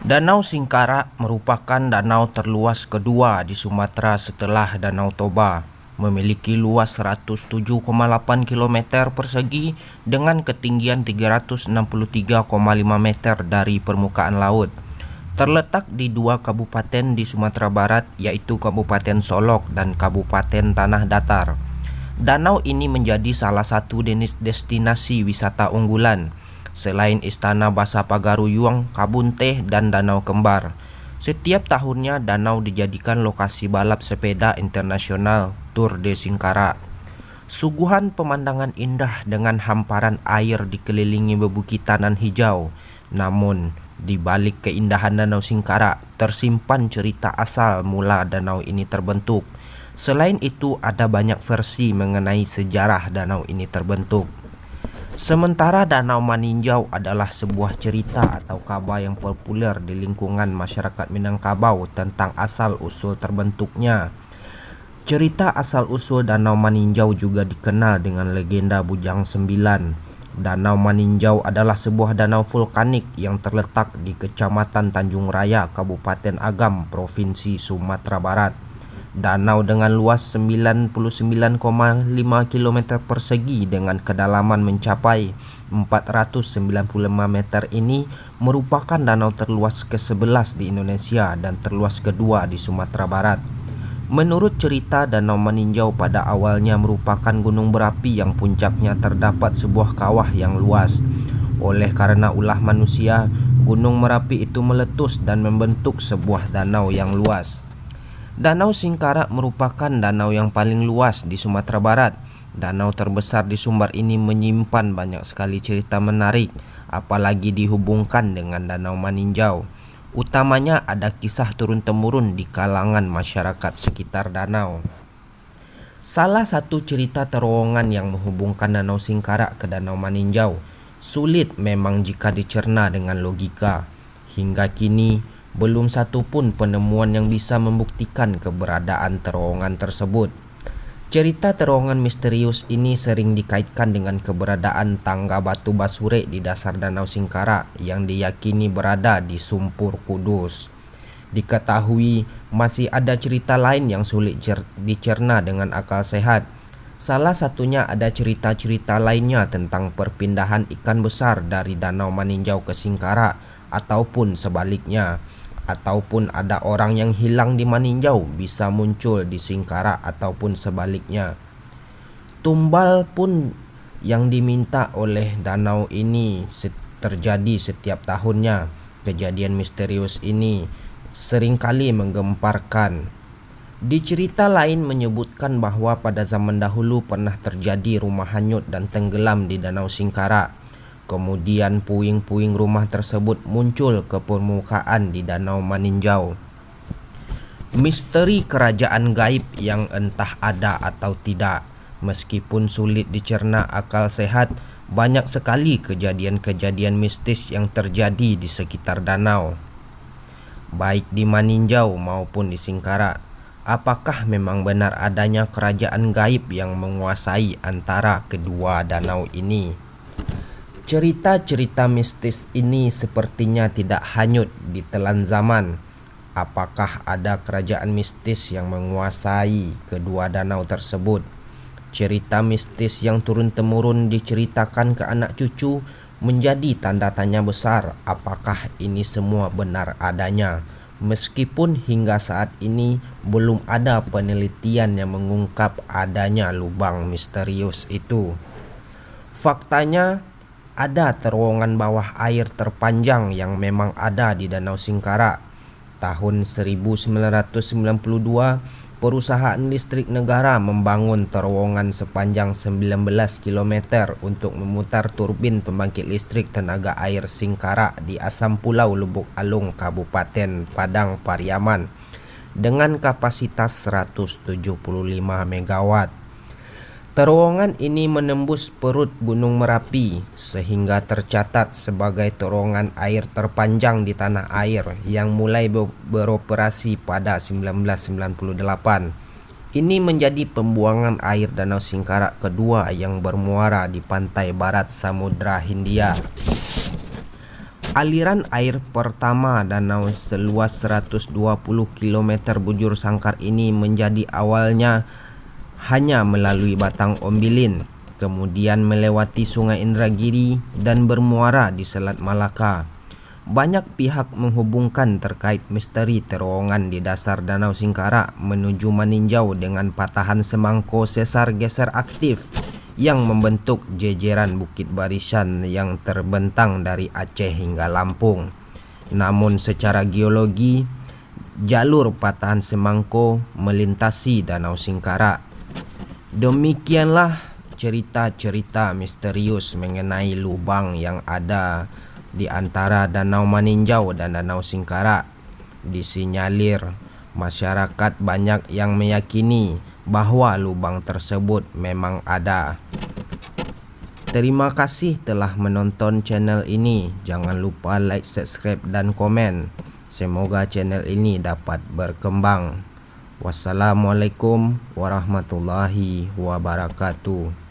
Danau Singkarak merupakan danau terluas kedua di Sumatera setelah Danau Toba. Memiliki luas 107,8 km persegi dengan ketinggian 363,5 meter dari permukaan laut. Terletak di dua kabupaten di Sumatera Barat, yaitu Kabupaten Solok dan Kabupaten Tanah Datar. Danau ini menjadi salah satu destinasi wisata unggulan, selain Istana Basa Pagaruyung, Kabun Teh, dan Danau Kembar. Setiap tahunnya danau dijadikan lokasi balap sepeda internasional Tour de Singkarak. Suguhan pemandangan indah dengan hamparan air dikelilingi bebukitanan hijau. Namun, di balik keindahan Danau Singkarak tersimpan cerita asal mula danau ini terbentuk. Selain itu, ada banyak versi mengenai sejarah danau ini terbentuk. Sementara Danau Maninjau adalah sebuah cerita atau kabar yang populer di lingkungan masyarakat Minangkabau tentang asal-usul terbentuknya. Cerita asal-usul Danau Maninjau juga dikenal dengan legenda Bujang Sembilan. Danau Maninjau adalah sebuah danau vulkanik yang terletak di Kecamatan Tanjung Raya, Kabupaten Agam, Provinsi Sumatera Barat. Danau dengan luas 99,5 km persegi dengan kedalaman mencapai 495 meter ini merupakan danau terluas ke-11 di Indonesia dan terluas kedua di Sumatera Barat. Menurut cerita, Danau Maninjau pada awalnya merupakan gunung berapi yang puncaknya terdapat sebuah kawah yang luas. Oleh karena ulah manusia, Gunung Merapi itu meletus dan membentuk sebuah danau yang luas. Danau Singkarak merupakan danau yang paling luas di Sumatera Barat. Danau terbesar di sumber ini menyimpan banyak sekali cerita menarik, apalagi dihubungkan dengan Danau Maninjau. Utamanya ada kisah turun-temurun di kalangan masyarakat sekitar danau. Salah satu cerita terowongan yang menghubungkan Danau Singkarak ke Danau Maninjau sulit memang jika dicerna dengan logika. Hingga kini, belum satu pun penemuan yang bisa membuktikan keberadaan terowongan tersebut. Cerita terowongan misterius ini sering dikaitkan dengan keberadaan tangga batu basure di dasar Danau Singkarak yang diyakini berada di Sumpur Kudus. Diketahui masih ada cerita lain yang sulit dicerna dengan akal sehat. Salah satunya ada cerita-cerita lainnya tentang perpindahan ikan besar dari Danau Maninjau ke Singkarak ataupun sebaliknya. Ataupun ada orang yang hilang di Maninjau bisa muncul di Singkarak ataupun sebaliknya. Tumbal pun yang diminta oleh danau ini terjadi setiap tahunnya. Kejadian misterius ini seringkali menggemparkan. Di cerita lain menyebutkan bahwa pada zaman dahulu pernah terjadi rumah hanyut dan tenggelam di Danau Singkarak. Kemudian puing-puing rumah tersebut muncul ke permukaan di Danau Maninjau. Misteri kerajaan gaib yang entah ada atau tidak. Meskipun sulit dicerna akal sehat, banyak sekali kejadian-kejadian mistis yang terjadi di sekitar danau, baik di Maninjau maupun di Singkarak. Apakah memang benar adanya kerajaan gaib yang menguasai antara kedua danau ini? Cerita-cerita mistis ini sepertinya tidak hanyut ditelan zaman. Apakah ada kerajaan mistis yang menguasai kedua danau tersebut? Cerita mistis yang turun-temurun diceritakan ke anak cucu menjadi tanda tanya besar. Apakah ini semua benar adanya? Meskipun hingga saat ini belum ada penelitian yang mengungkap adanya lubang misterius itu. Faktanya, ada terowongan bawah air terpanjang yang memang ada di Danau Singkarak. Tahun 1992, perusahaan listrik negara membangun terowongan sepanjang 19 km untuk memutar turbin pembangkit listrik tenaga air Singkarak di Asam Pulau Lubuk Alung, Kabupaten Padang Pariaman dengan kapasitas 175 MW. Terowongan ini menembus perut Gunung Merapi sehingga tercatat sebagai terowongan air terpanjang di tanah air yang mulai beroperasi pada 1998. Ini menjadi pembuangan air Danau Singkarak kedua yang bermuara di pantai barat Samudra Hindia. Aliran air pertama danau seluas 120 km bujur sangkar ini menjadi awalnya hanya melalui Batang Ombilin, kemudian melewati Sungai Indragiri dan bermuara di Selat Malaka. Banyak pihak menghubungkan terkait misteri terowongan di dasar Danau Singkara menuju Maninjau dengan patahan semangko sesar geser aktif yang membentuk jejeran bukit barisan yang terbentang dari Aceh hingga Lampung. Namun secara geologi, jalur patahan semangko melintasi Danau Singkara. Demikianlah cerita-cerita misterius mengenai lubang yang ada di antara Danau Maninjau dan Danau Singkara. Disinyalir masyarakat banyak yang meyakini bahwa lubang tersebut memang ada. Terima kasih telah menonton channel ini. Jangan lupa like, subscribe, dan komen. Semoga channel ini dapat berkembang. Wassalamualaikum warahmatullahi wabarakatuh.